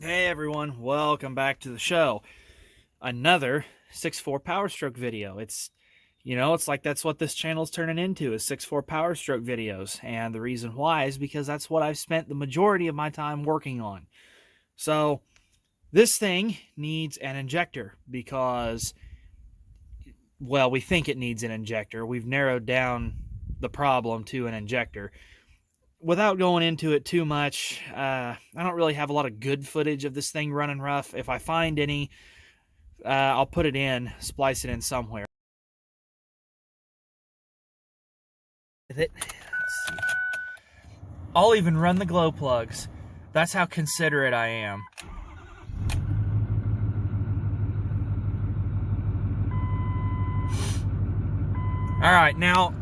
Hey everyone, welcome back to the show. Another 6.4 Powerstroke video. It's like that's what this channel is turning into, is 6.4 Powerstroke videos. And the reason why is because that's what I've spent the majority of my time working on. So this thing needs an injector because, well, we think it needs an injector. We've narrowed down the problem to an injector. Without going into it too much, I don't really have a lot of good footage of this thing running rough. If I find any, I'll put it in, splice it in somewhere. I'll even run the glow plugs. That's how considerate I am. All right, now,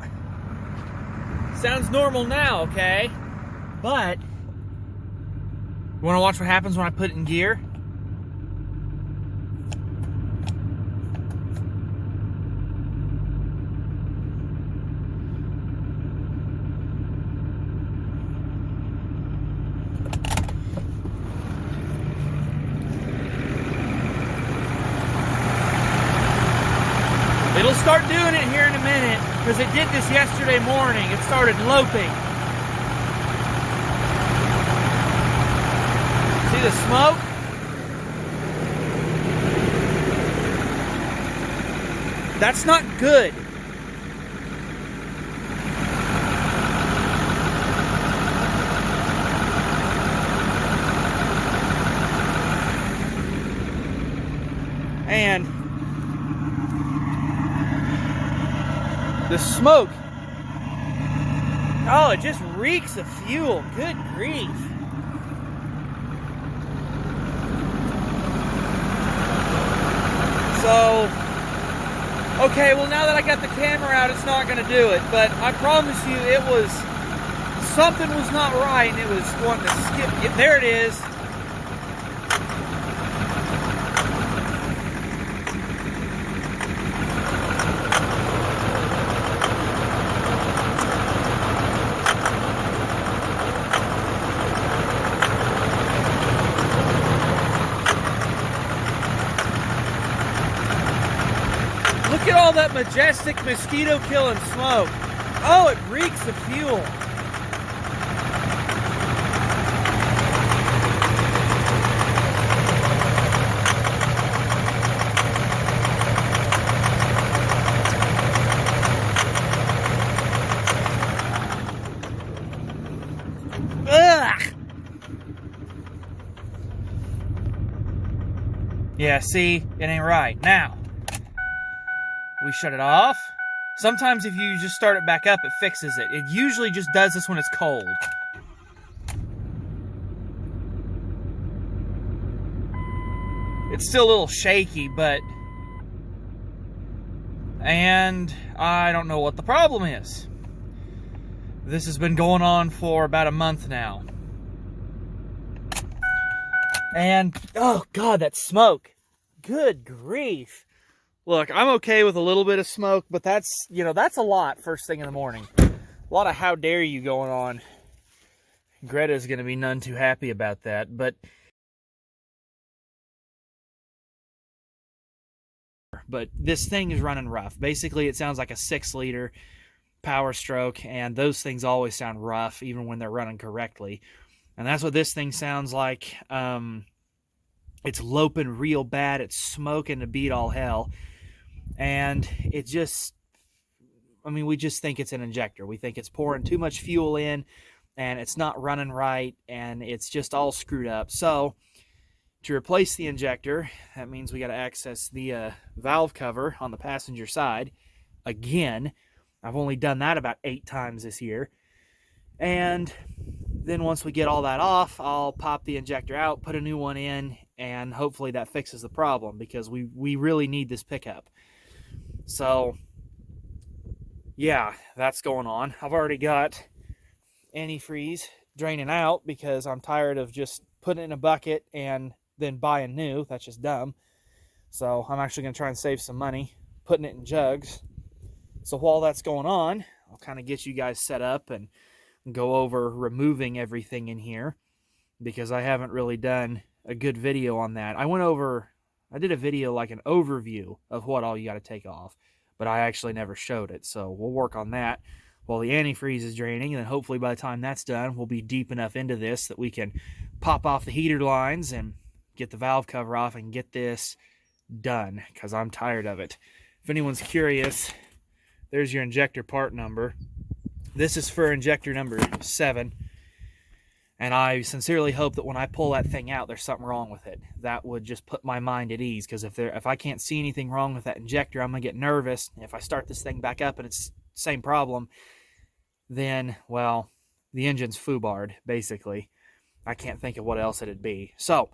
sounds normal now, okay? But, you want to watch what happens when I put it in gear? It'll start doing it here in a minute, because it did this yesterday morning. It started loping. See the smoke? That's not good. And the smoke, oh, it just reeks of fuel. Good grief. So, okay, well, now that I got the camera out, it's not going to do it. But I promise you, something was not right, and it was wanting to skip. There it is. Look at all that majestic mosquito-killing smoke. Oh, it reeks of fuel. Ugh. Yeah, see, it ain't right. Now, we shut it off. Sometimes if you just start it back up, it fixes it. It usually just does this when it's cold. It's still a little shaky, but... And I don't know what the problem is. This has been going on for about a month now. And, oh God, that smoke. Good grief. Look, I'm okay with a little bit of smoke, but that's a lot first thing in the morning. A lot of how dare you going on. Greta's going to be none too happy about that, but this thing is running rough. Basically, it sounds like a 6-liter Powerstroke, and those things always sound rough, even when they're running correctly. And that's what this thing sounds like. It's loping real bad. It's smoking to beat all hell. And it just, we just think it's an injector. We think it's pouring too much fuel in, and it's not running right, and it's just all screwed up. So, to replace the injector, that means we got to access the valve cover on the passenger side. Again, I've only done that about 8 times this year. And then once we get all that off, I'll pop the injector out, put a new one in, and hopefully that fixes the problem, because we really need this pickup. So, yeah, that's going on. I've already got antifreeze draining out because I'm tired of just putting it in a bucket and then buying new. That's just dumb. So I'm actually going to try and save some money putting it in jugs. So while that's going on, I'll kind of get you guys set up and go over removing everything in here, because I haven't really done a good video on that. I did a video like an overview of what all you got to take off, but I actually never showed it. So we'll work on that while the antifreeze is draining, and then hopefully by the time that's done, we'll be deep enough into this that we can pop off the heater lines and get the valve cover off and get this done, because I'm tired of it. If anyone's curious, there's your injector part number. This is for injector number 7. And I sincerely hope that when I pull that thing out, there's something wrong with it. That would just put my mind at ease, because if I can't see anything wrong with that injector, I'm going to get nervous. If I start this thing back up and it's the same problem, then, well, the engine's foobarred, basically. I can't think of what else it'd be. So,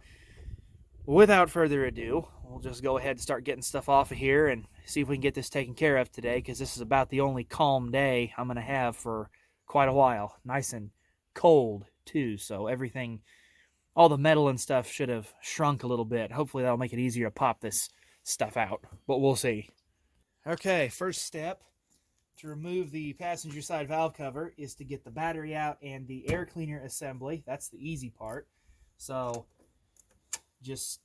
without further ado, we'll just go ahead and start getting stuff off of here and see if we can get this taken care of today, because this is about the only calm day I'm going to have for quite a while. Nice and cold too, so everything, all the metal and stuff should have shrunk a little bit. Hopefully that'll make it easier to pop this stuff out, but we'll see. Okay, first step to remove the passenger side valve cover is to get the battery out and the air cleaner assembly. That's the easy part. So just,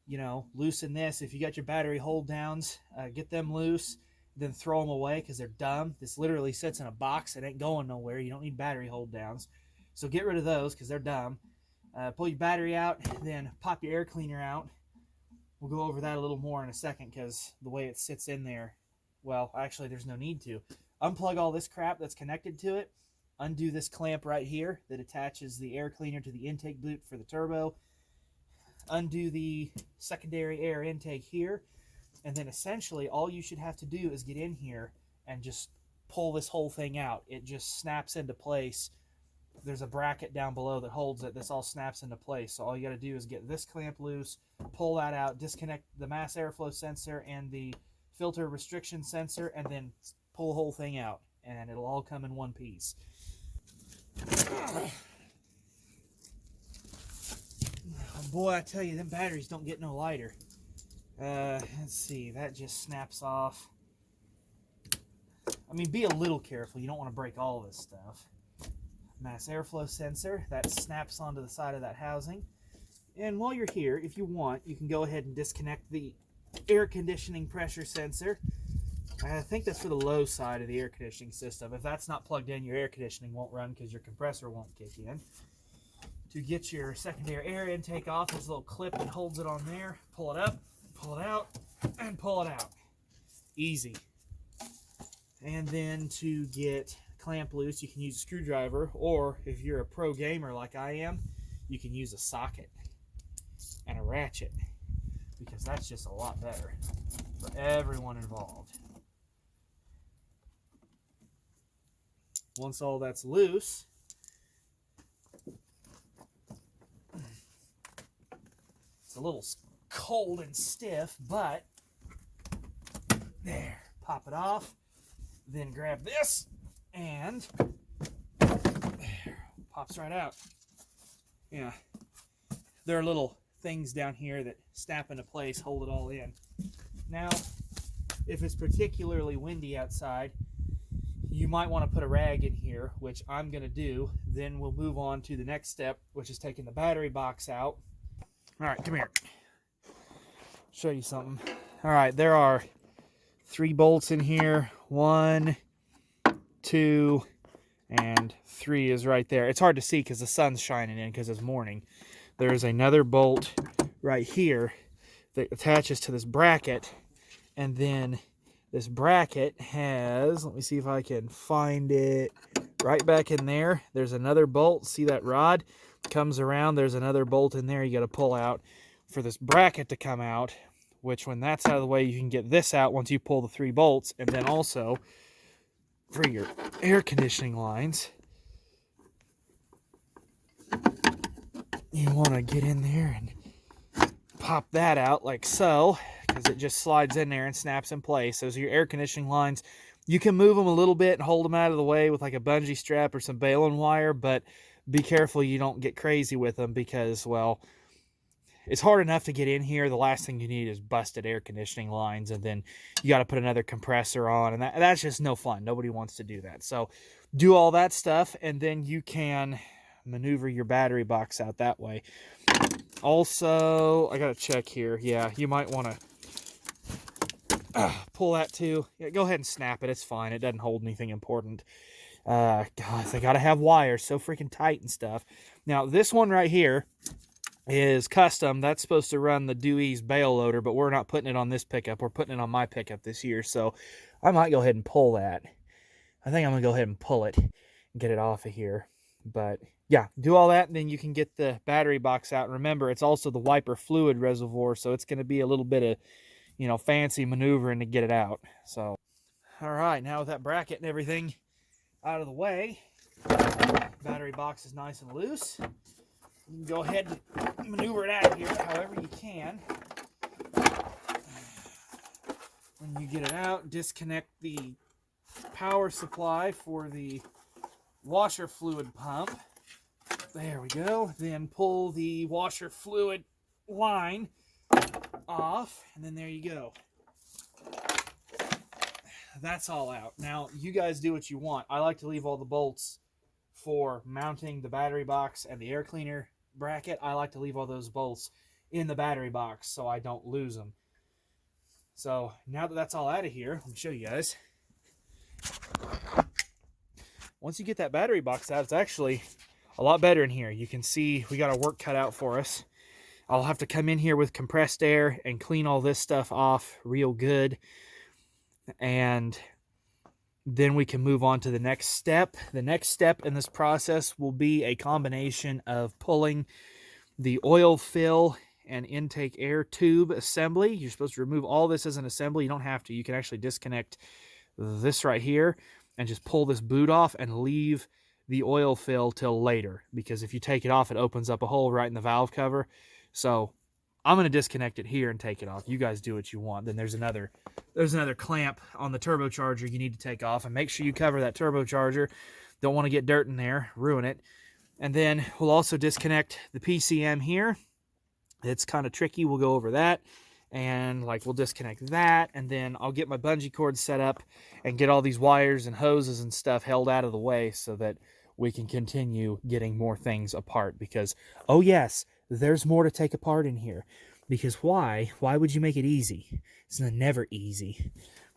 you know, loosen this. If you got your battery hold downs, get them loose, then throw them away because they're dumb. This literally sits in a box. It ain't going nowhere. You don't need battery hold downs. So get rid of those because they're dumb. Pull your battery out, then pop your air cleaner out. We'll go over that a little more in a second because the way it sits in there, well, actually there's no need to. Unplug all this crap that's connected to it. Undo this clamp right here that attaches the air cleaner to the intake boot for the turbo. Undo the secondary air intake here. And then essentially all you should have to do is get in here and just pull this whole thing out. It just snaps into place. There's a bracket down below that holds it. This all snaps into place. So all you got to do is get this clamp loose, pull that out, disconnect the mass airflow sensor and the filter restriction sensor, and then pull the whole thing out. And it'll all come in one piece. Boy, I tell you, them batteries don't get no lighter. Let's see, that just snaps off. I mean, be a little careful. You don't want to break all this stuff. Mass airflow sensor, that snaps onto the side of that housing. And while you're here, if you want, you can go ahead and disconnect the air conditioning pressure sensor. I think that's for the low side of the air conditioning system. If that's not plugged in, your air conditioning won't run because your compressor won't kick in. To get your secondary air intake off, there's a little clip that holds it on there. Pull it up, pull it out, and pull it out. Easy. And then to get clamp loose, you can use a screwdriver, or if you're a pro gamer like I am, you can use a socket and a ratchet, because that's just a lot better for everyone involved. Once all that's loose, it's a little cold and stiff, but there, pop it off, then grab this, and there, pops right out. Yeah, there are little things down here that snap into place, hold it all in. Now, if it's particularly windy outside, you might want to put a rag in here, which I'm going to do. Then we'll move on to the next step, which is taking the battery box out. All right, come here. Show you something. All right, there are 3 bolts in here. 1, 2, and 3 is right there. It's hard to see because the sun's shining in because it's morning. There's another bolt right here that attaches to this bracket, and then this bracket has, let me see if I can find it, right back in there. There's another bolt. See that rod? Comes around. There's another bolt in there you got to pull out for this bracket to come out, which when that's out of the way, you can get this out once you pull the 3 bolts. And then also for your air conditioning lines, you want to get in there and pop that out like so, because it just slides in there and snaps in place. Those are your air conditioning lines. You can move them a little bit and hold them out of the way with like a bungee strap or some baling wire, but be careful you don't get crazy with them because, well, it's hard enough to get in here. The last thing you need is busted air conditioning lines, and then you got to put another compressor on, and that's just no fun. Nobody wants to do that. So do all that stuff, and then you can maneuver your battery box out that way. Also, I got to check here. Yeah, you might want to pull that too. Yeah, go ahead and snap it. It's fine. It doesn't hold anything important. God, they got to have wires so freaking tight and stuff. Now, this one right here is custom. That's supposed to run the Dewey's bale loader, but we're not putting it on this pickup. We're putting it on my pickup this year, so I might go ahead and pull that. I think I'm going to go ahead and pull it and get it off of here. But yeah, do all that, and then you can get the battery box out. And remember, it's also the wiper fluid reservoir, so it's going to be a little bit of, you know, fancy maneuvering to get it out. So, all right, now with that bracket and everything out of the way, battery box is nice and loose. You can go ahead and maneuver it out of here however you can. When you get it out, disconnect the power supply for the washer fluid pump. There we go. Then pull the washer fluid line off, and then there you go. That's all out. Now, you guys do what you want. I like to leave all the bolts for mounting the battery box and the air cleaner bracket. I like to leave all those bolts in the battery box so I don't lose them. So now that that's all out of here, let me show you guys. Once you get that battery box out, it's actually a lot better in here. You can see we got our work cut out for us. I'll have to come in here with compressed air and clean all this stuff off real good. And then we can move on to the next step. The next step in this process will be a combination of pulling the oil fill and intake air tube assembly. You're supposed to remove all this as an assembly. You don't have to. You can actually disconnect this right here and just pull this boot off and leave the oil fill till later, because if you take it off, it opens up a hole right in the valve cover. So I'm going to disconnect it here and take it off. You guys do what you want. Then there's another clamp on the turbocharger you need to take off, and make sure you cover that turbocharger. Don't want to get dirt in there, ruin it. And then we'll also disconnect the PCM here. It's kind of tricky. We'll go over that. And like we'll disconnect that, and then I'll get my bungee cord set up and get all these wires and hoses and stuff held out of the way so that we can continue getting more things apart. Because, oh yes, there's more to take apart in here. Because why would you make it easy? It's never easy.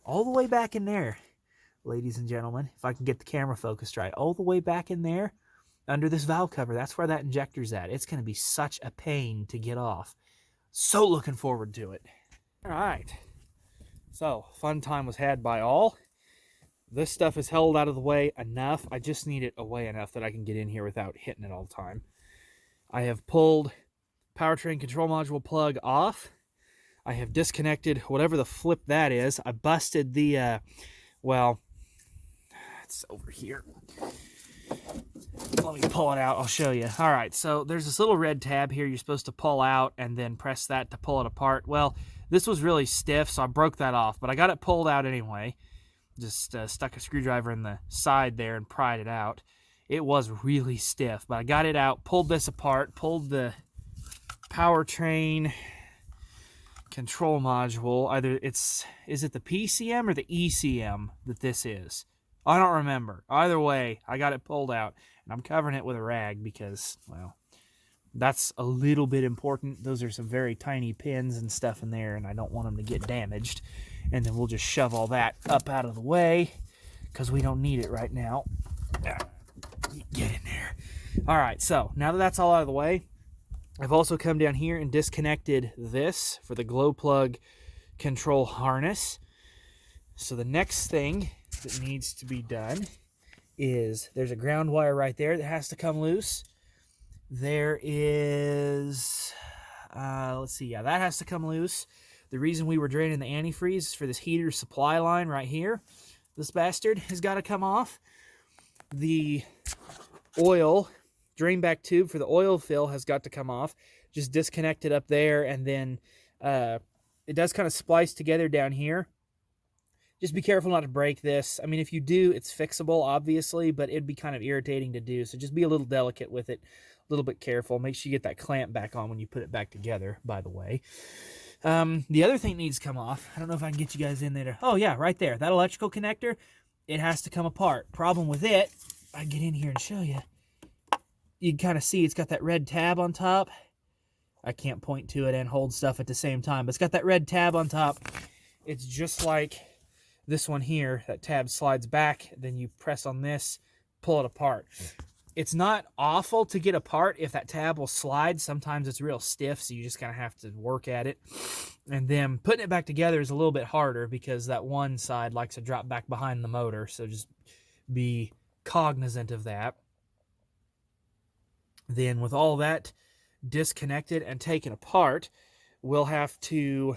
All the way back in there, ladies and gentlemen, if I can get the camera focused right, all the way back in there under this valve cover, that's where that injector's at. It's going to be such a pain to get off. So looking forward to it. All right. So, fun time was had by all. This stuff is held out of the way enough. I just need it away enough that I can get in here without hitting it all the time. I have pulled powertrain control module plug off. I have disconnected whatever the flip that is. I busted the, well, it's over here. Let me pull it out. I'll show you. All right, so there's this little red tab here you're supposed to pull out and then press that to pull it apart. Well, this was really stiff, so I broke that off, but I got it pulled out anyway. Just stuck a screwdriver in the side there and pried it out. It was really stiff, but I got it out, pulled this apart, pulled the powertrain control module. Either is it the PCM or the ECM that this is? I don't remember. Either way, I got it pulled out, and I'm covering it with a rag because, well, that's a little bit important. Those are some very tiny pins and stuff in there, and I don't want them to get damaged. And then we'll just shove all that up out of the way because we don't need it right now. Get in there. All right, so now that that's all out of the way, I've also come down here and disconnected this for the glow plug control harness. So the next thing that needs to be done is there's a ground wire right there that has to come loose. There is, let's see, yeah, that has to come loose. The reason we were draining the antifreeze is for this heater supply line right here. This bastard has got to come off. The oil drain back tube for the oil fill has got to come off. Just disconnect it up there, and then it does kind of splice together down here. Just be careful not to break this. I mean, if you do, it's fixable, obviously, but it'd be kind of irritating to do. So just be a little delicate with it, a little bit careful. Make sure you get that clamp back on when you put it back together, by the way. The other thing needs to come off. I don't know if I can get you guys in there. Oh, yeah, right there. That electrical connector, it has to come apart. Problem with it, I can get in here and show you. You can kind of see it's got that red tab on top. I can't point to it and hold stuff at the same time. But it's got that red tab on top. It's just like this one here. That tab slides back, then you press on this, pull it apart. It's not awful to get apart if that tab will slide. Sometimes it's real stiff, so you just kind of have to work at it. And then putting it back together is a little bit harder because that one side likes to drop back behind the motor, so just be cognizant of that. Then with all that disconnected and taken apart, we'll have to...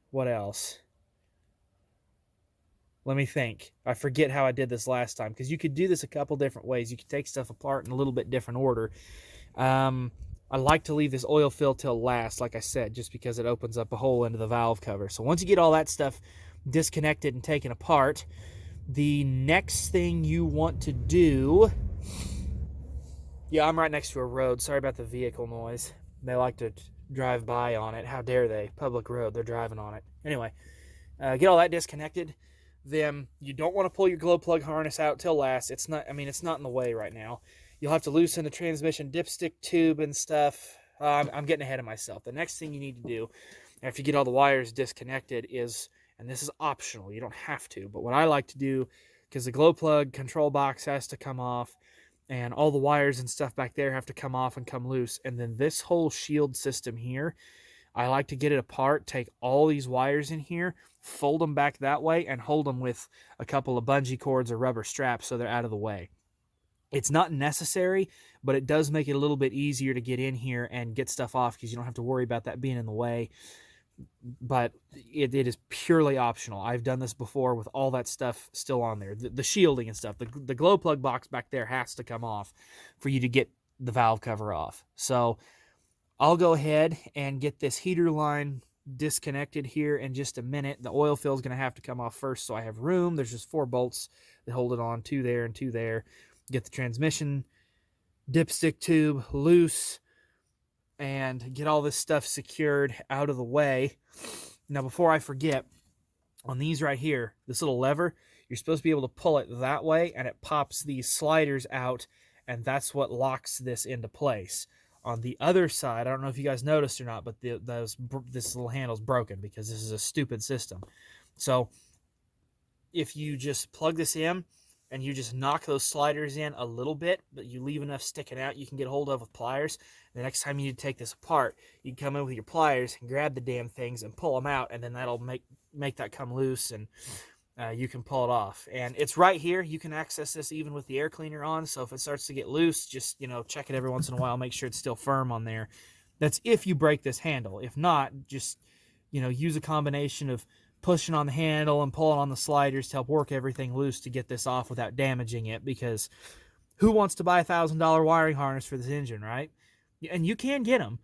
What else? Let me think. I forget how I did this last time, because you could do this a couple different ways. You could take stuff apart in a little bit different order. I like to leave this oil fill till last, like I said, just because it opens up a hole into the valve cover. So once you get all that stuff disconnected and taken apart, the next thing you want to do... Yeah, I'm right next to a road. Sorry about the vehicle noise. They like to drive by on it. How dare they? Public road. They're driving on it. Anyway, get all that disconnected. Then you don't want to pull your glow plug harness out till last. It's not, I mean, it's not in the way right now. You'll have to loosen the transmission dipstick tube and stuff. I'm getting ahead of myself. The next thing you need to do after you get all the wires disconnected is, and this is optional, you don't have to, but what I like to do, because the glow plug control box has to come off, and all the wires and stuff back there have to come off and come loose, and then this whole shield system here, I like to get it apart, take all these wires in here, fold them back that way, and hold them with a couple of bungee cords or rubber straps so they're out of the way. It's not necessary, but it does make it a little bit easier to get in here and get stuff off because you don't have to worry about that being in the way. But it is purely optional. I've done this before with all that stuff still on there. The shielding and stuff. The glow plug box back there has to come off for you to get the valve cover off. So I'll go ahead and get this heater line disconnected here in just a minute. The oil fill is going to have to come off first so I have room. There's just 4 bolts that hold it on, 2 there and 2 there. Get the transmission dipstick tube loose and get all this stuff secured out of the way. Now, before I forget, on these right here, this little lever, you're supposed to be able to pull it that way, and it pops these sliders out, and that's what locks this into place. On the other side, I don't know if you guys noticed or not, but this little handle's broken because this is a stupid system. So if you just plug this in and you just knock those sliders in a little bit, but you leave enough sticking out you can get a hold of with pliers, the next time you need to take this apart, you can come in with your pliers and grab the damn things and pull them out, and then that'll make that come loose, and you can pull it off. And it's right here. You can access this even with the air cleaner on, so if it starts to get loose, just, check it every once in a while, make sure it's still firm on there. That's if you break this handle. If not, just, use a combination of pushing on the handle and pulling on the sliders to help work everything loose to get this off without damaging it, because who wants to buy a $1,000 wiring harness for this engine, right? And you can get them.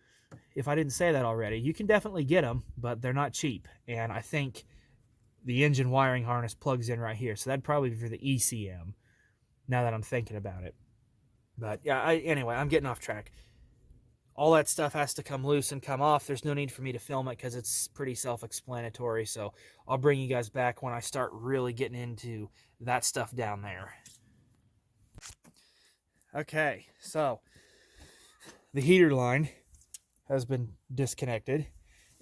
If I didn't say that already, you can definitely get them, but they're not cheap. And I think the engine wiring harness plugs in right here, so that'd probably be for the ECM, now that I'm thinking about it. But yeah, anyway, I'm getting off track. All that stuff has to come loose and come off. There's no need for me to film it because it's pretty self-explanatory, so I'll bring you guys back when I start really getting into that stuff down there. Okay, so the heater line has been disconnected.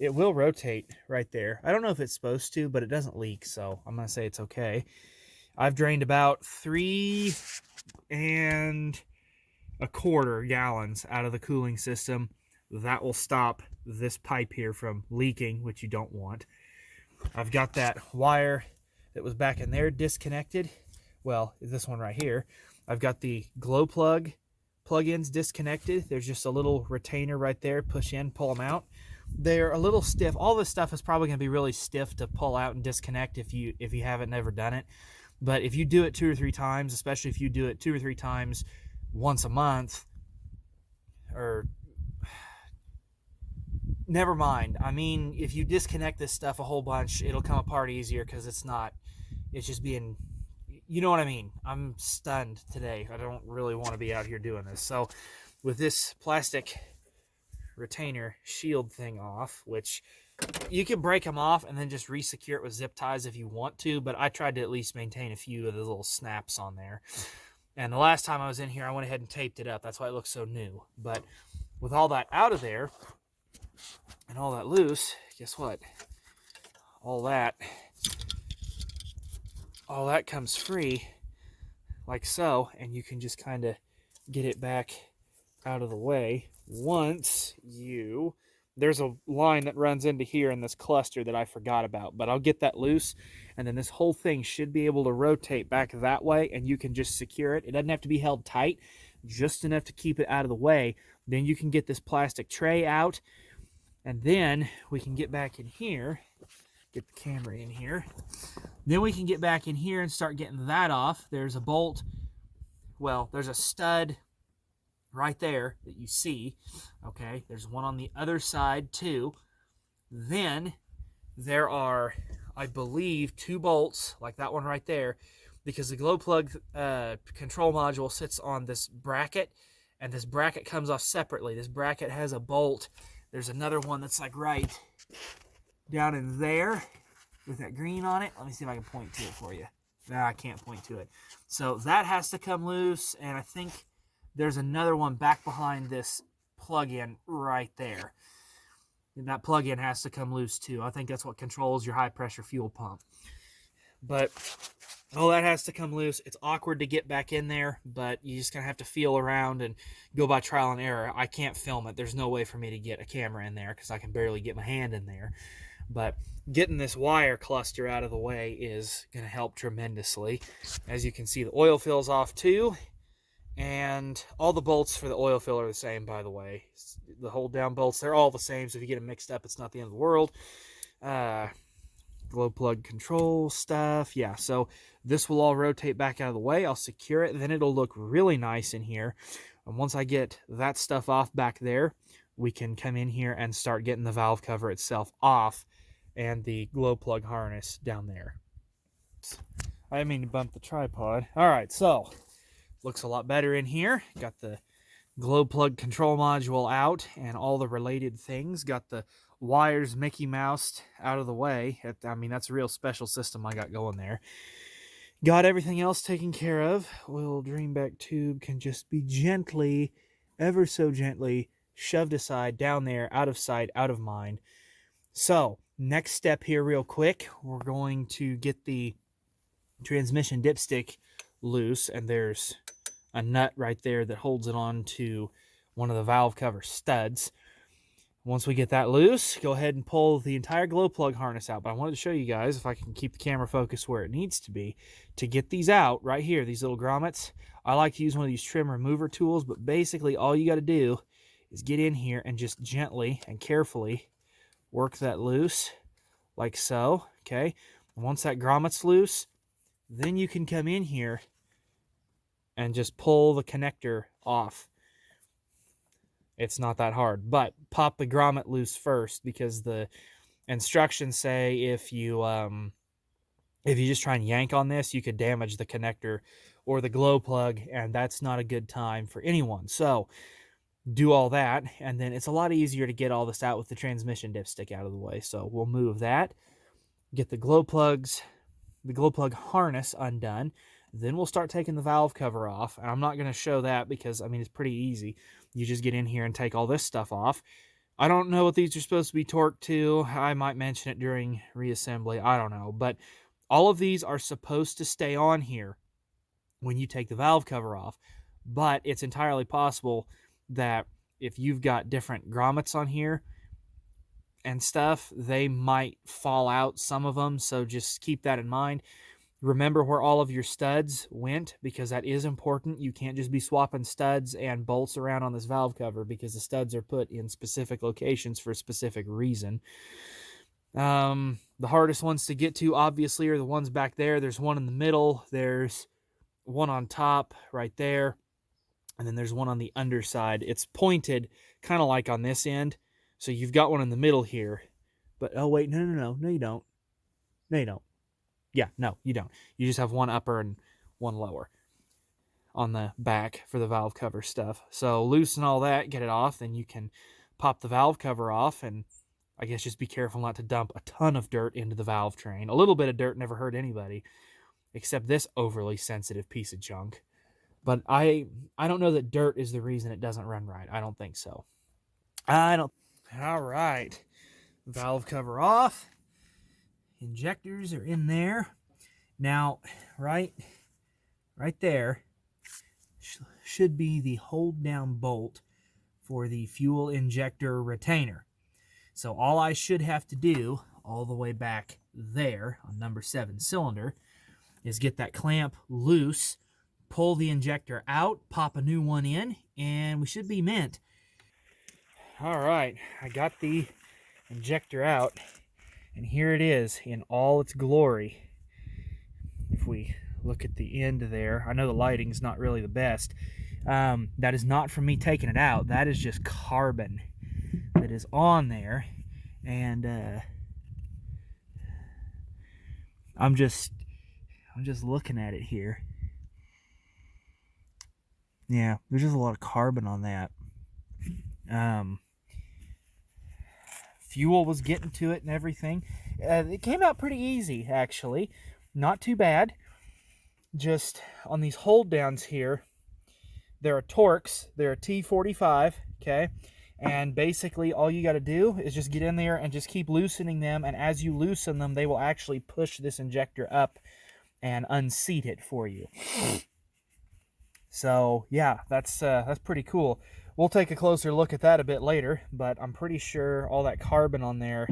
It will rotate right there. I don't know if it's supposed to, but it doesn't leak, so I'm going to say it's okay. I've drained about 3 1/4 gallons out of the cooling system. That will stop this pipe here from leaking, which you don't want. I've got that wire that was back in there disconnected. Well, this one right here. I've got the glow plug-ins disconnected. There's just a little retainer right there. Push in, pull them out. They're a little stiff. All this stuff is probably going to be really stiff to pull out and disconnect if you haven't never done it. But if you do it 2 or 3 times, especially if you do it 2 or 3 times once a month, or never mind. I mean, if you disconnect this stuff a whole bunch, it'll come apart easier because it's just being, you know what I mean? I'm stunned today. I don't really want to be out here doing this. So with this plastic retainer shield thing off, which you can break them off and then just re-secure it with zip ties if you want to, but I tried to at least maintain a few of the little snaps on there. And the last time I was in here, I went ahead and taped it up. That's why it looks so new. But with all that out of there and all that loose, guess what? All that comes free like so, and you can just kind of get it back out of the way. Once there's a line that runs into here in this cluster that I forgot about, but I'll get that loose, and then this whole thing should be able to rotate back that way, and you can just secure it. It doesn't have to be held tight, just enough to keep it out of the way. Then you can get this plastic tray out, and then we can get back in here, get the camera in here. Then we can get back in here and start getting that off. There's a bolt, well, there's a stud right there that you see. Okay, there's one on the other side too. Then there are, I believe, 2 bolts like that one right there, because the glow plug control module sits on this bracket, and this bracket comes off separately. This bracket has a bolt. There's another one that's like right down in there with that green on it. Let me see if I can point to it for you. No, I can't point to it. So that has to come loose, and I think there's another one back behind this plug-in right there. And that plug-in has to come loose too. I think that's what controls your high-pressure fuel pump. But all that has to come loose. It's awkward to get back in there, but you just kind of have to feel around and go by trial and error. I can't film it. There's no way for me to get a camera in there because I can barely get my hand in there. But getting this wire cluster out of the way is going to help tremendously. As you can see, the oil fill's off too. And all the bolts for the oil fill are the same, by the way. The hold down bolts, they're all the same, so if you get them mixed up, it's not the end of the world. Glow plug control stuff. Yeah, so this will all rotate back out of the way. I'll secure it, then it'll look really nice in here. And once I get that stuff off back there, we can come in here and start getting the valve cover itself off and the glow plug harness down there. I didn't mean to bump the tripod. All right, so looks a lot better in here. Got the glow plug control module out and all the related things. Got the wires Mickey Moused out of the way. I mean, that's a real special system I got going there. Got everything else taken care of. Oil drain back tube can just be gently, ever so gently, shoved aside down there, out of sight, out of mind. So, next step here real quick, we're going to get the transmission dipstick loose, and there's a nut right there that holds it on to one of the valve cover studs. Once we get that loose, go ahead and pull the entire glow plug harness out. But I wanted to show you guys, if I can keep the camera focused where it needs to be, to get these out right here, these little grommets. I like to use one of these trim remover tools, but basically all you got to do is get in here and just gently and carefully work that loose like so. Okay, and once that grommet's loose, then you can come in here and just pull the connector off. It's not that hard, but pop the grommet loose first, because the instructions say if you just try and yank on this, you could damage the connector or the glow plug, and that's not a good time for anyone. So do all that, and then it's a lot easier to get all this out with the transmission dipstick out of the way. So we'll move that, get the glow plug harness undone. Then we'll start taking the valve cover off. And I'm not going to show that because, I mean, it's pretty easy. You just get in here and take all this stuff off. I don't know what these are supposed to be torqued to. I might mention it during reassembly. I don't know. But all of these are supposed to stay on here when you take the valve cover off. But it's entirely possible that if you've got different grommets on here and stuff, they might fall out, some of them. So just keep that in mind. Remember where all of your studs went, because that is important. You can't just be swapping studs and bolts around on this valve cover, because the studs are put in specific locations for a specific reason. The hardest ones to get to, obviously, are the ones back there. There's one in the middle. There's one on top right there. And then there's one on the underside. It's pointed kind of like on this end. So you've got one in the middle here. But, oh, wait, no, you don't. No, you don't. Yeah, no, you don't. You just have one upper and one lower on the back for the valve cover stuff. So loosen all that, get it off, then you can pop the valve cover off, and I guess just be careful not to dump a ton of dirt into the valve train. A little bit of dirt never hurt anybody, except this overly sensitive piece of junk. But I don't know that dirt is the reason it doesn't run right. I don't think so. I don't. All right. Valve cover off. Injectors are in there. Now, right there should be the hold down bolt for the fuel injector retainer. So all I should have to do all the way back there on number 7 cylinder is get that clamp loose, pull the injector out, pop a new one in, and we should be mint. All right, I got the injector out, and here it is in all its glory. If we look at the end there, I know the lighting's not really the best. That is not from me taking it out. That is just carbon that is on there, and I'm just looking at it here. Yeah, there's just a lot of carbon on that. Fuel was getting to it and everything. It came out pretty easy, actually. Not too bad. Just on these hold downs here, there are Torx. They're a T45, okay? And basically all you got to do is just get in there and just keep loosening them, and as you loosen them, they will actually push this injector up and unseat it for you. So yeah, that's pretty cool. We'll take a closer look at that a bit later, but I'm pretty sure all that carbon on there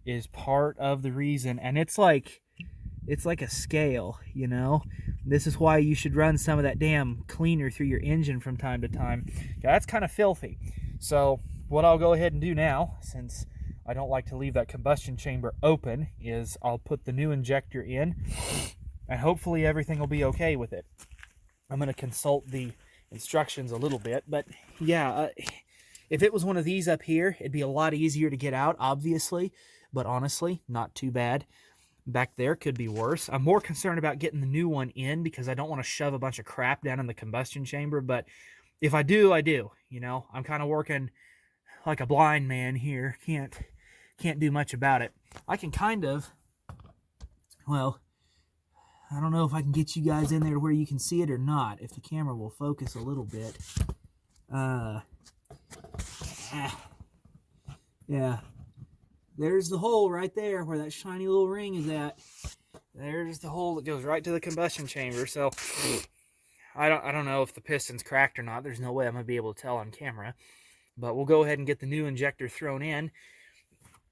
is part of the reason, and it's like a scale, you know? This is why you should run some of that damn cleaner through your engine from time to time. Yeah, that's kind of filthy. So what I'll go ahead and do now, since I don't like to leave that combustion chamber open, is I'll put the new injector in, and hopefully everything will be okay with it. I'm going to consult the instructions a little bit, but yeah, if it was one of these up here, it'd be a lot easier to get out, obviously, but honestly, not too bad. Back there could be worse. I'm more concerned about getting the new one in because I don't want to shove a bunch of crap down in the combustion chamber, but if I do, I do. You know, I'm kind of working like a blind man here. Can't do much about it. I can kind of, well, I don't know if I can get you guys in there where you can see it or not, if the camera will focus a little bit. Yeah. There's the hole right there where that shiny little ring is at. There's the hole that goes right to the combustion chamber. So I don't know if the piston's cracked or not. There's no way I'm going to be able to tell on camera. But we'll go ahead and get the new injector thrown in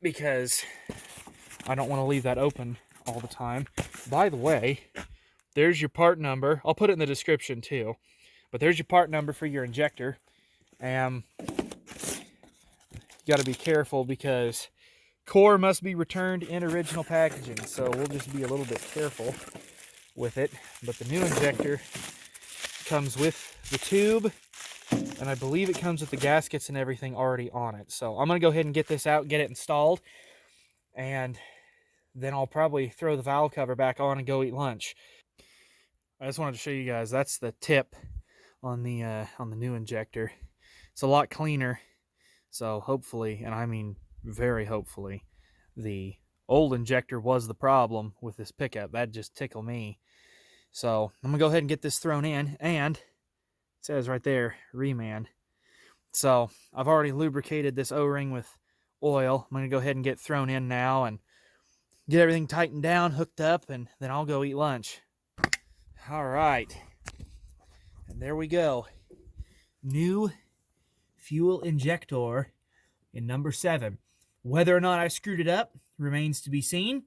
because I don't want to leave that open all the time. By the way, there's your part number. I'll put it in the description too. But there's your part number for your injector. You got to be careful because core must be returned in original packaging, so we'll just be a little bit careful with it. But the new injector comes with the tube, and I believe it comes with the gaskets and everything already on it. So I'm going to go ahead and get this out, get it installed, and then I'll probably throw the valve cover back on and go eat lunch. I just wanted to show you guys, that's the tip on the new injector. It's a lot cleaner, so hopefully, and I mean very hopefully, the old injector was the problem with this pickup. That'd just tickle me. So I'm gonna go ahead and get this thrown in, and it says right there, reman. So I've already lubricated this O-ring with oil. I'm gonna go ahead and get thrown in now and get everything tightened down, hooked up, and then I'll go eat lunch. All right, and there we go. New fuel injector in number 7. Whether or not I screwed it up remains to be seen.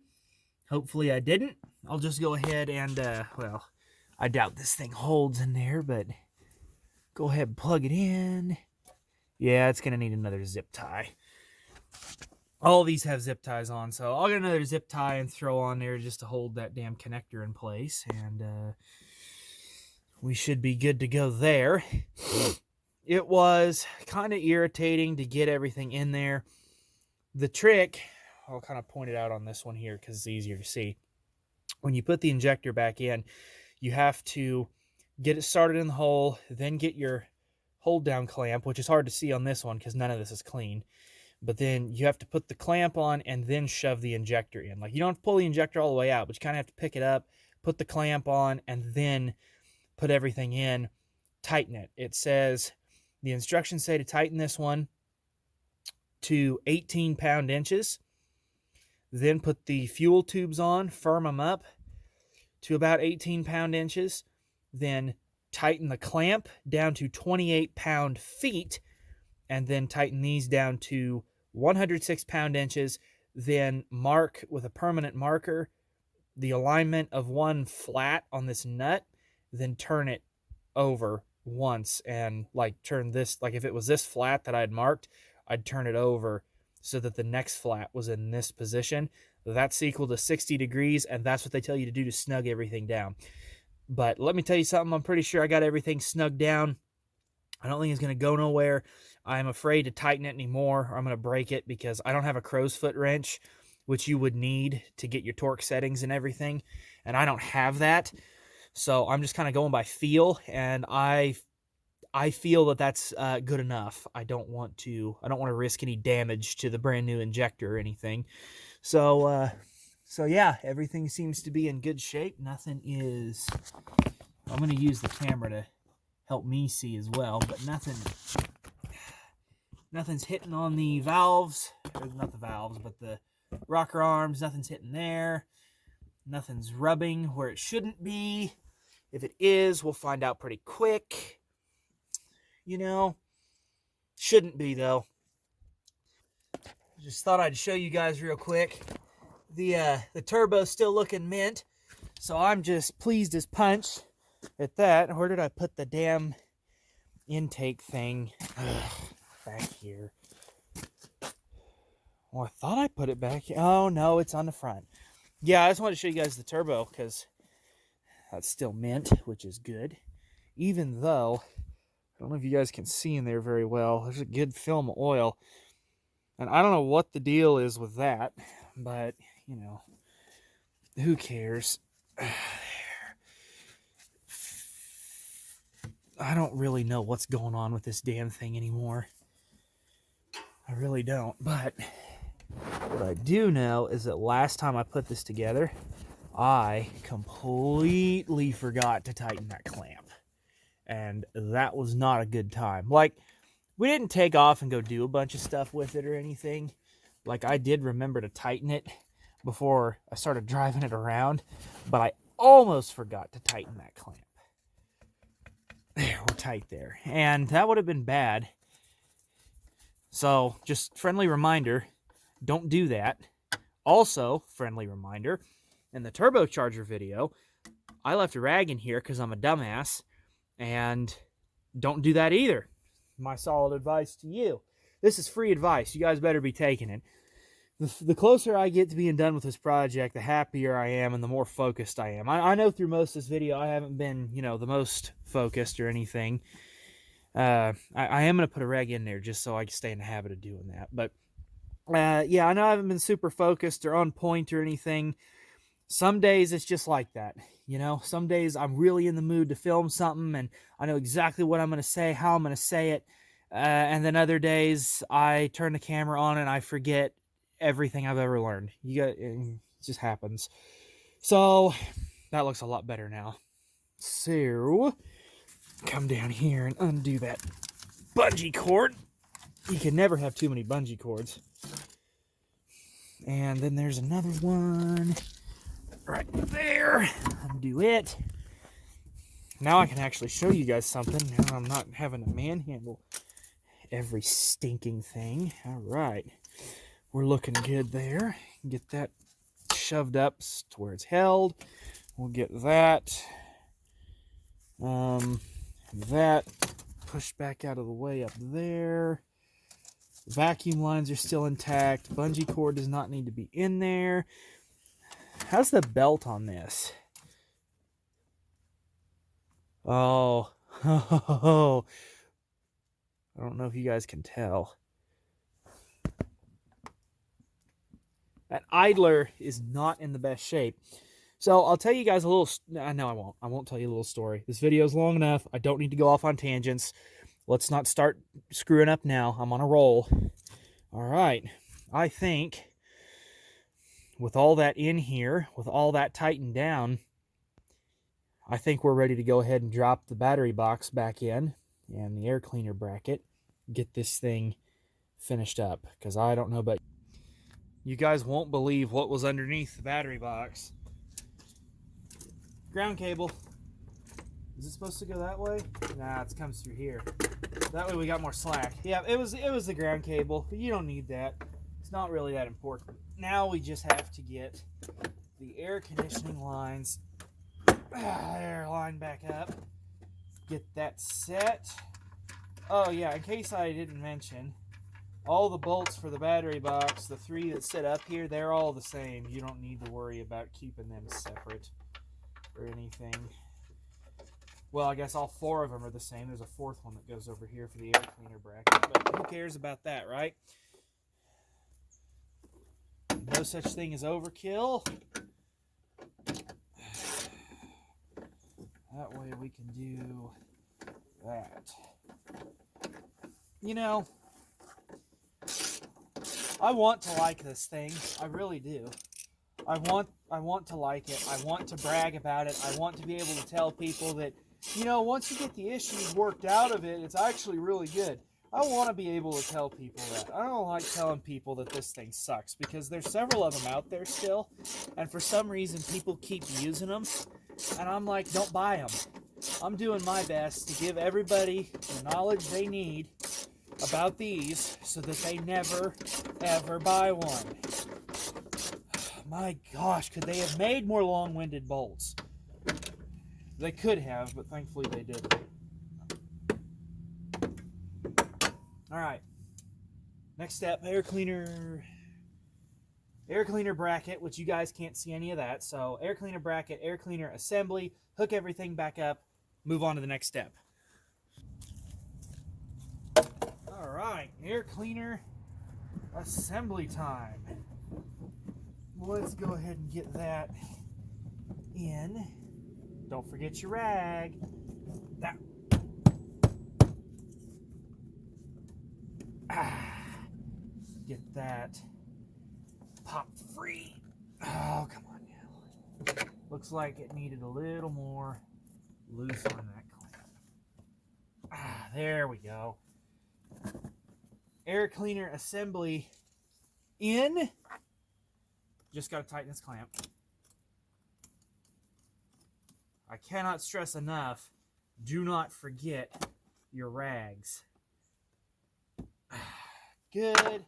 Hopefully I didn't. I'll just go ahead and, well, I doubt this thing holds in there, but go ahead and plug it in. Yeah, it's going to need another zip tie. All these have zip ties on, so I'll get another zip tie and throw on there just to hold that damn connector in place, and we should be good to go there. It was kind of irritating to get everything in there. The trick, I'll kind of point it out on this one here because it's easier to see. When you put the injector back in, you have to get it started in the hole, then get your hold down clamp, which is hard to see on this one because none of this is clean. But then you have to put the clamp on and then shove the injector in. Like, you don't have to pull the injector all the way out, but you kind of have to pick it up, put the clamp on, and then put everything in, tighten it. It says, the instructions say to tighten this one to 18 pound-inches. Then put the fuel tubes on, firm them up to about 18 pound-inches. Then tighten the clamp down to 28 pound-feet, and then tighten these down to 106 pound-inches. Then mark with a permanent marker the alignment of one flat on this nut, then turn it over once and like turn this, like if it was this flat that I had marked, I'd turn it over so that the next flat was in this position. That's equal to 60 degrees, and that's what they tell you to do to snug everything down. But let me tell you something, I'm pretty sure I got everything snugged down. I don't think it's going to go nowhere. I'm afraid to tighten it anymore, or I'm going to break it, because I don't have a crow's foot wrench, which you would need to get your torque settings and everything, and I don't have that. So I'm just kind of going by feel, and I feel that that's good enough. I don't want to risk any damage to the brand new injector or anything. So yeah, everything seems to be in good shape. Nothing is. I'm going to use the camera to help me see as well, but nothing's hitting on the valves, or not the valves, but the rocker arms. Nothing's hitting there. Nothing's rubbing where it shouldn't be. If it is, we'll find out pretty quick. You know, shouldn't be though. Just thought I'd show you guys real quick. The turbo's still looking mint, so I'm just pleased as punch at that. Where did I put the damn intake thing? Back here. Well, I thought I put it back here. Oh no, it's on the front. Yeah, I just wanted to show you guys the turbo, because that's still mint, which is good. Even though, I don't know if you guys can see in there very well, there's a good film of oil. And I don't know what the deal is with that, but, you know, who cares? I don't really know what's going on with this damn thing anymore. I really don't, but what I do know is that last time I put this together, I completely forgot to tighten that clamp. And that was not a good time. Like, we didn't take off and go do a bunch of stuff with it or anything. Like, I did remember to tighten it before I started driving it around, but I almost forgot to tighten that clamp. There, we're tight there. And that would have been bad. So, just friendly reminder, don't do that. Also, friendly reminder, in the turbocharger video, I left a rag in here because I'm a dumbass, and don't do that either. My solid advice to you. This is free advice. You guys better be taking it. The closer I get to being done with this project, the happier I am and the more focused I am. I know through most of this video I haven't been, you know, the most focused or anything. I am going to put a reg in there just so I can stay in the habit of doing that. But, yeah, I know I haven't been super focused or on point or anything. Some days it's just like that, you know. Some days I'm really in the mood to film something, and I know exactly what I'm going to say, how I'm going to say it. And then other days I turn the camera on and I forget everything I've ever learned. It just happens. So that looks a lot better now. So come down here and undo that bungee cord. You can never have too many bungee cords. And then there's another one right there. Undo it. Now I can actually show you guys something. Now I'm not having to manhandle every stinking thing. All right. We're looking good there. Get that shoved up to where it's held. We'll get that. That pushed back out of the way up there. Vacuum lines are still intact. Bungee cord does not need to be in there. How's the belt on this? Oh, I don't know if you guys can tell. That idler is not in the best shape. So I'll tell you guys a little... No, I won't. I won't tell you a little story. This video is long enough. I don't need to go off on tangents. Let's not start screwing up now. I'm on a roll. All right. I think with all that in here, with all that tightened down, I think we're ready to go ahead and drop the battery box back in and the air cleaner bracket. Get this thing finished up, because I don't know about you guys won't believe what was underneath the battery box. Ground cable. Is it supposed to go that way? Nah, it comes through here. That way we got more slack. Yeah, it was the ground cable, but you don't need that. It's not really that important. Now we just have to get the air conditioning lines there, line back up. Get that set. Oh yeah, in case I didn't mention, all the bolts for the battery box, the 3 that sit up here, they're all the same. You don't need to worry about keeping them separate or anything. Well, I guess all 4 of them are the same. There's a 4th one that goes over here for the air cleaner bracket, but who cares about that, right? No such thing as overkill. That way we can do that. You know, I want to like this thing. I really do. I want to like it. I want to brag about it. I want to be able to tell people that, you know, once you get the issues worked out of it, it's actually really good. I want to be able to tell people that. I don't like telling people that this thing sucks, because there's several of them out there still, and for some reason people keep using them, and I'm like, don't buy them. I'm doing my best to give everybody the knowledge they need about these so that they never, ever buy one. My gosh, could they have made more long-winded bolts? They could have, but thankfully they didn't. Alright. Next step, air cleaner bracket, which you guys can't see any of that. So air cleaner bracket, air cleaner assembly, hook everything back up, move on to the next step. Alright, air cleaner assembly time. Let's go ahead and get that in. Don't forget your rag. That. Get that pop free. Oh, come on now. Looks like it needed a little more loose on that clamp. There we go. Air cleaner assembly in. Just got to tighten this clamp. I cannot stress enough, do not forget your rags. Good.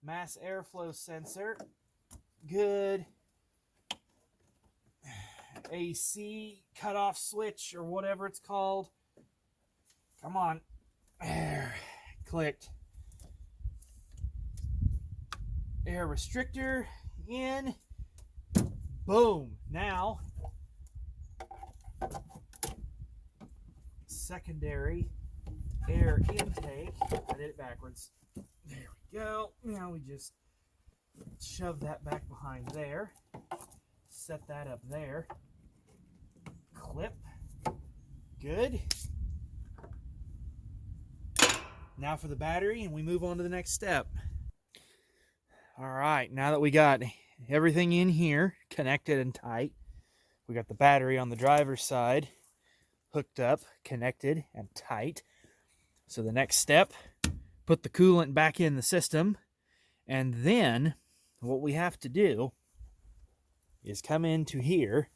Mass airflow sensor. Good. AC cutoff switch or whatever it's called. Come on. There. Clicked. Air restrictor in. Boom. Now, secondary air intake. I did it backwards. There we go. Now we just shove that back behind there. Set that up there. Clip. Good. Now for the battery, and we move on to the next step. All right, now that we got everything in here connected and tight, we got the battery on the driver's side hooked up, connected, and tight. So the next step, put the coolant back in the system, and then what we have to do is come into here.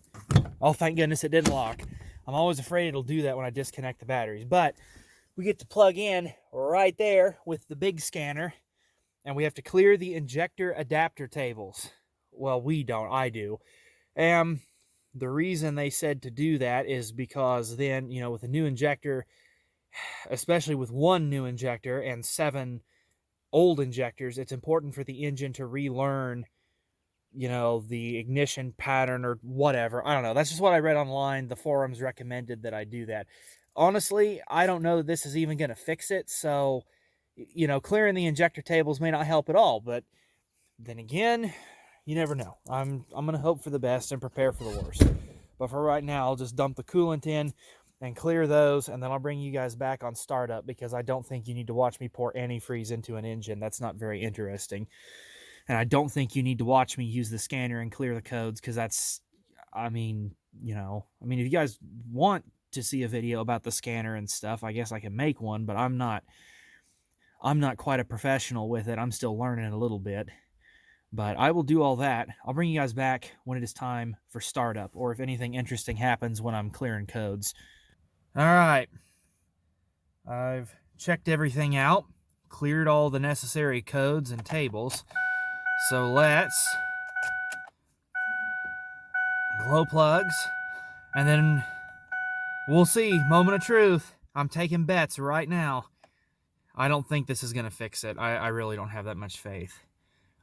Oh, thank goodness it didn't lock. I'm always afraid it'll do that when I disconnect the batteries, but we get to plug in right there with the big scanner, and we have to clear the injector adapter tables. Well, we don't, I do. The reason they said to do that is because then, you know, with a new injector, especially with one new injector and 7 old injectors, it's important for the engine to relearn, you know, the ignition pattern or whatever. I don't know. That's just what I read online. The forums recommended that I do that. Honestly, I don't know that this is even going to fix it. So, you know, clearing the injector tables may not help at all. But then again, you never know. I'm going to hope for the best and prepare for the worst. But for right now, I'll just dump the coolant in and clear those, and then I'll bring you guys back on startup, because I don't think you need to watch me pour antifreeze into an engine. That's not very interesting. And I don't think you need to watch me use the scanner and clear the codes, because that's, I mean, you know, if you guys want to see a video about the scanner and stuff, I guess I can make one, but I'm not I'm not quite a professional with it. I'm still learning a little bit. But I will do all that. I'll bring you guys back when it is time for startup, or if anything interesting happens when I'm clearing codes. All right. I've checked everything out, cleared all the necessary codes and tables. So let's glow plugs, and then we'll see. Moment of truth. I'm taking bets right now. I don't think this is going to fix it. I really don't have that much faith.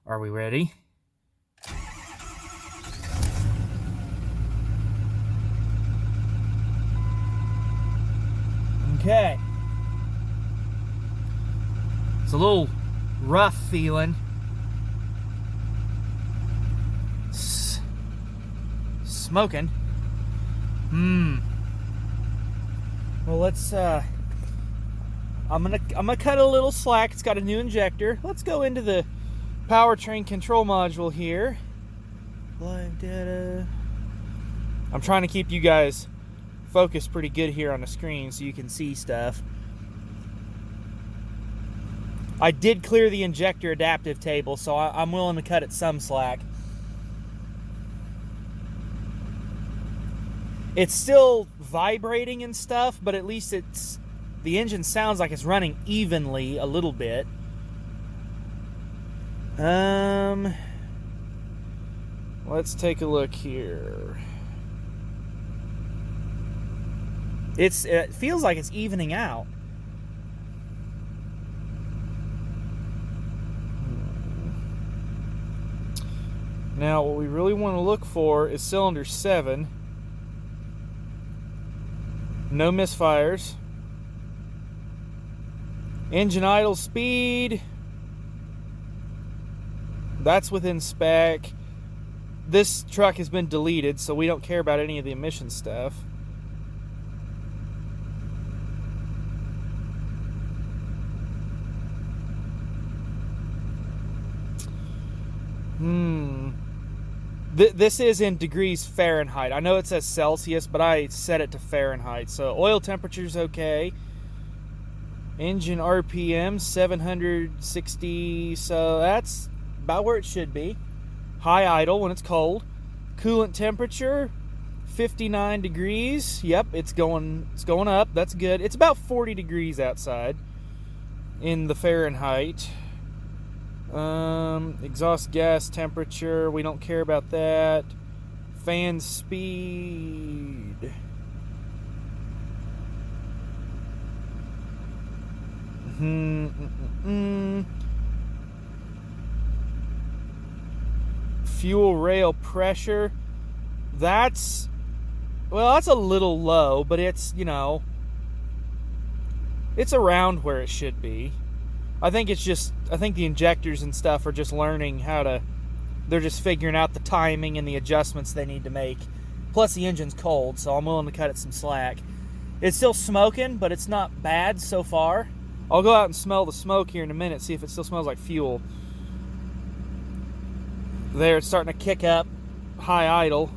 Are we ready? Okay. It's a little rough feeling. Smoking. Well, let's I'm gonna cut a little slack. It's got a new injector. Let's go into the powertrain control module here. Live data. I'm trying to keep you guys focused pretty good here on the screen so you can see stuff. I did clear the injector adaptive table, so I'm willing to cut it some slack. It's still vibrating and stuff, but at least the engine sounds like it's running evenly a little bit. Let's take a look here. It feels like it's evening out. Now, what we really want to look for is cylinder 7. No misfires. Engine idle speed. That's within spec. This truck has been deleted, so we don't care about any of the emission stuff. This is in degrees Fahrenheit. I know it says Celsius, but I set it to Fahrenheit. So oil temperature's okay. Engine RPM 760, so that's about where it should be. High idle when it's cold. Coolant temperature 59 degrees. Yep, it's going up. That's good. It's about 40 degrees outside in the Fahrenheit. Exhaust gas temperature, we don't care about that. Fan speed. Fuel rail pressure. That's a little low, but it's, it's around where it should be. I think the injectors and stuff are just learning they're just figuring out the timing and the adjustments they need to make. Plus the engine's cold, so I'm willing to cut it some slack. It's still smoking, but it's not bad so far. I'll go out and smell the smoke here in a minute, see if it still smells like fuel. There, it's starting to kick up. High idle.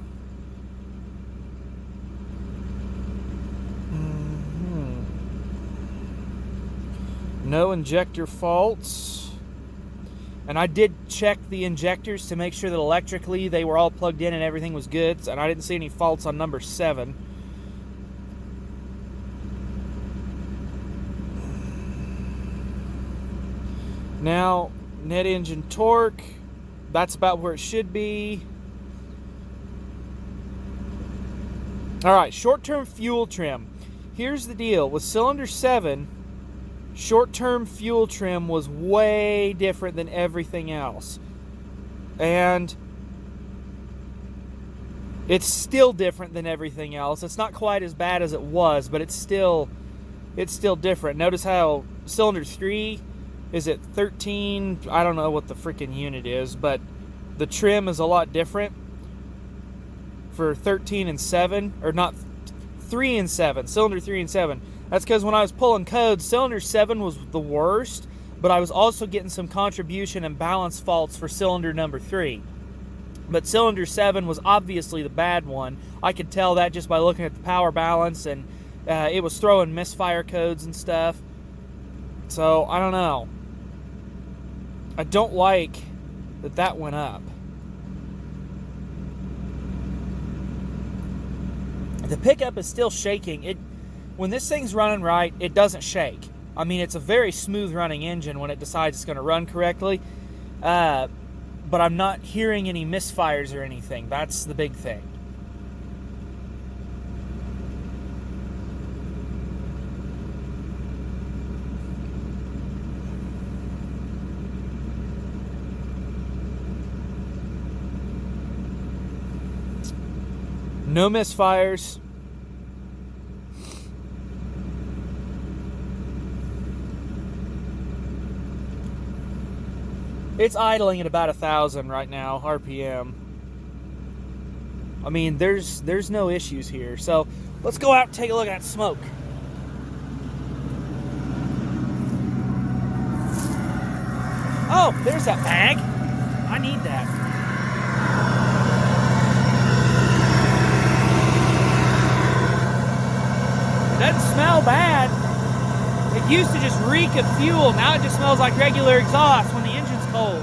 No injector faults. And I did check the injectors to make sure that electrically they were all plugged in and everything was good, and I didn't see any faults on number 7. Now, net engine torque, that's about where it should be. Alright, short-term fuel trim. Here's the deal. With cylinder 7, short-term fuel trim was way different than everything else. And it's still different than everything else. It's not quite as bad as it was, but it's still different. Notice how cylinder 3 is at 13. I don't know what the freaking unit is, but the trim is a lot different for 13 and 7, or not 3 and 7, cylinder 3 and 7. That's because when I was pulling codes, cylinder 7 was the worst, but I was also getting some contribution and balance faults for cylinder number 3. But cylinder 7 was obviously the bad one. I could tell that just by looking at the power balance, and it was throwing misfire codes and stuff. So, I don't know. I don't like that that went up. The pickup is still shaking. When this thing's running right, it doesn't shake. I mean, it's a very smooth running engine when it decides it's going to run correctly. But I'm not hearing any misfires or anything. That's the big thing. No misfires. It's idling at about 1,000 right now, RPM. I mean, there's no issues here. So let's go out and take a look at that smoke. Oh, there's that bag. I need that. It doesn't smell bad. It used to just reek of fuel. Now it just smells like regular exhaust when the engine's cold.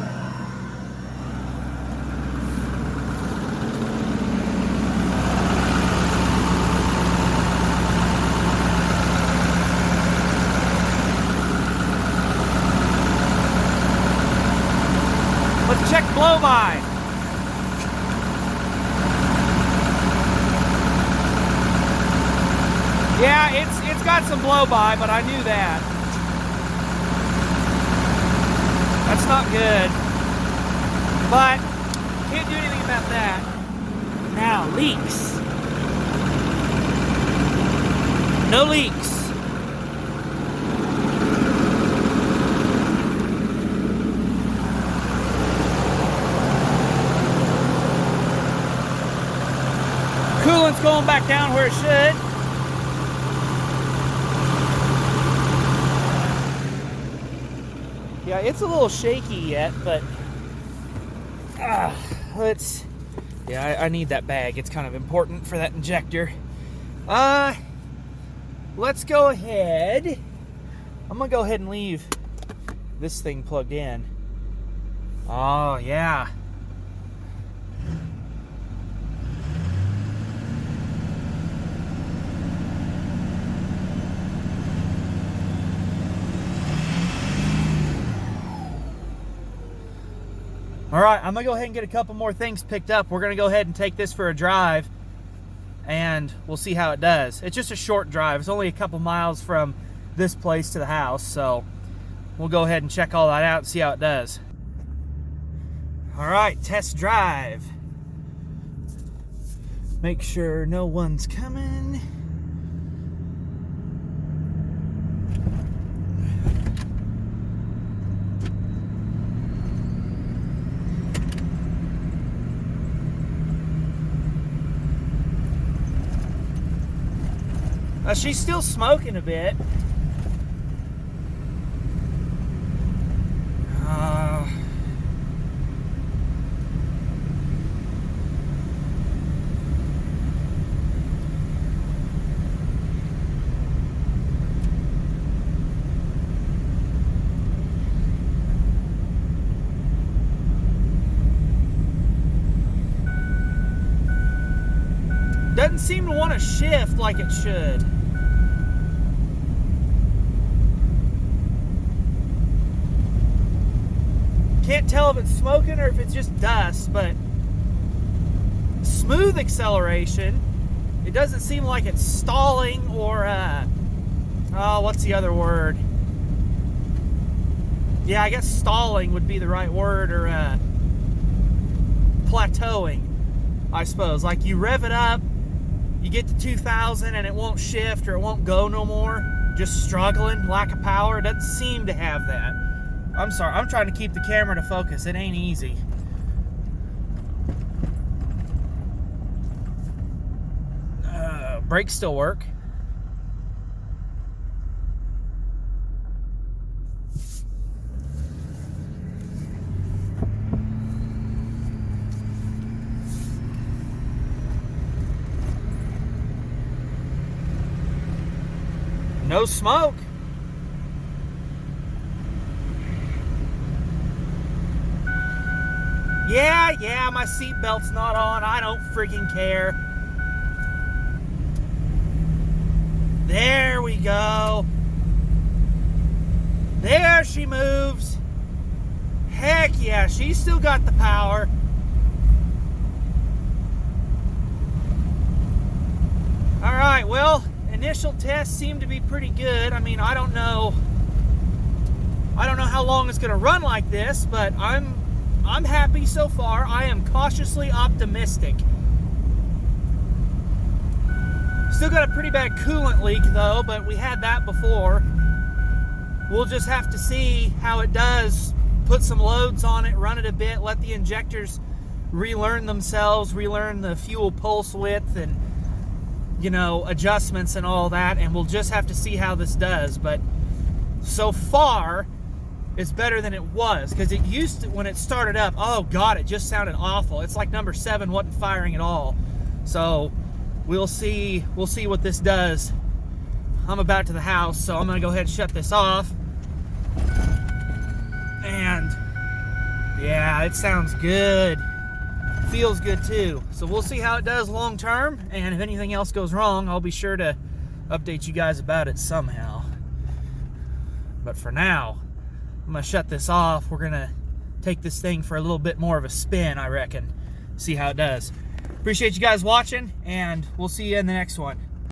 Let's check blow-by. Yeah, it's got some blow-by, but I knew that. That's not good. But can't do anything about that. Now, leaks. No leaks. Coolant's going back down where it should. Yeah, it's a little shaky yet, but I need that bag. It's kind of important for that injector. Let's go ahead. I'm gonna go ahead and leave this thing plugged in. Oh yeah. All right, I'm gonna go ahead and get a couple more things picked up. We're gonna go ahead and take this for a drive and we'll see how it does. It's just a short drive. It's only a couple miles from this place to the house, so we'll go ahead and check all that out and see how it does. All right, test drive. Make sure no one's coming. She's still smoking a bit. Doesn't seem to want to shift like it should. Can't tell if it's smoking or if it's just dust, but smooth acceleration. It doesn't seem like it's stalling or what's the other word? Yeah, I guess stalling would be the right word, or plateauing, I suppose. Like you rev it up, you get to 2,000 and it won't shift or it won't go no more. Just struggling, lack of power. It doesn't seem to have that. I'm sorry, I'm trying to keep the camera to focus. It ain't easy. Brakes still work. No smoke. Yeah, my seatbelt's not on. I don't freaking care. There we go. There she moves. Heck yeah, she's still got the power. All right, well, initial tests seem to be pretty good. I mean, I don't know how long it's going to run like this, but I'm happy so far. I am cautiously optimistic. Still got a pretty bad coolant leak though, but we had that before. We'll just have to see how it does. Put some loads on it, run it a bit, let the injectors relearn themselves, relearn the fuel pulse width and, you know, adjustments and all that, and we'll just have to see how this does. But so far, it's better than it was, because it used to, when it started up, oh God, it just sounded awful. It's like number 7 wasn't firing at all. So we'll see what this does. I'm about to the house, so I'm gonna go ahead and shut this off. And yeah, it sounds good. Feels good too. So we'll see how it does long term, and if anything else goes wrong, I'll be sure to update you guys about it somehow. But for now, I'm gonna shut this off. We're gonna take this thing for a little bit more of a spin, I reckon. See how it does. Appreciate you guys watching, and we'll see you in the next one.